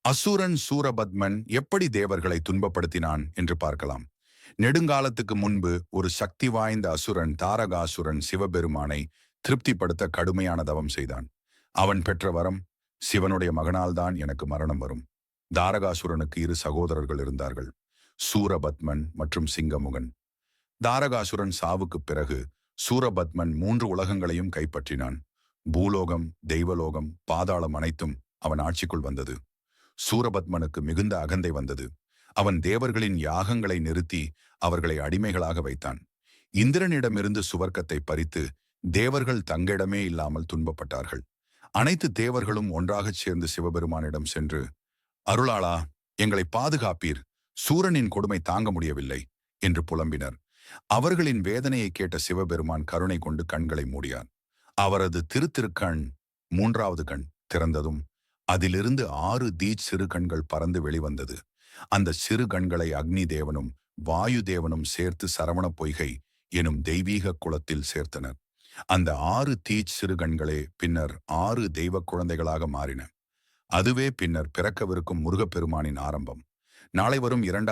அசுரன் சூரபத்மன் எப்படி தேவர்களை துன்பப்படுத்தினான் என்று பார்க்கலாம். நெடுங்காலத்துக்கு முன்பு ஒரு சக்தி வாய்ந்த அசுரன் தாரகாசுரன் சிவபெருமானை திருப்திப்படுத்த கடுமையான தவம் செய்தான். அவன் பெற்ற வரம், சிவனுடைய மகனால்தான் எனக்கு மரணம் வரும். தாரகாசுரனுக்கு இரு சகோதரர்கள் இருந்தார்கள், சூரபத்மன் மற்றும் சிங்கமுகன். தாரகாசுரன் சாவுக்குப் பிறகு சூரபத்மன் 3 உலகங்களையும் கைப்பற்றினான். பூலோகம், தெய்வலோகம், பாதாளம் அனைத்தும் அவன் ஆட்சிக்குள் வந்தது. சூரபத்மனுக்கு மிகுந்த அகந்தை வந்தது. அவன் தேவர்களின் யாகங்களை நிறுத்தி அவர்களை அடிமைகளாக வைத்தான். இந்திரனிடமிருந்து சுவர்க்கத்தை பறித்து தேவர்கள் தங்கிடமே இல்லாமல் துன்பப்பட்டார்கள். அனைத்து தேவர்களும் ஒன்றாகச் சேர்ந்து சிவபெருமானிடம் சென்று, அருளாளா, எங்களை பாதுகாப்பீர், சூரனின் கொடுமை தாங்க முடியவில்லை என்று புலம்பினர். அவர்களின் வேதனையை கேட்ட சிவபெருமான் கருணை கொண்டு கண்களை மூடியார். அவரது திருத்திருக்கண் 3வது கண் திறந்ததும் அதிலிருந்து 6 சிறு கண்கள் பறந்து வெளிவந்தது. அந்த சிறு கண்களை அக்னி தேவனும் வாயு தேவனும் சேர்த்து சரவண பொய்கை எனும் தெய்வீக குலத்தில் சேர்த்தனர். அந்த 6 சிறு கண்களே பின்னர் 6 தெய்வ குழந்தைகளாக மாறின. அதுவே பின்னர் பிறக்கவிருக்கும் முருகப்பெருமானின் ஆரம்பம். நாளை வரும் 2ஆம்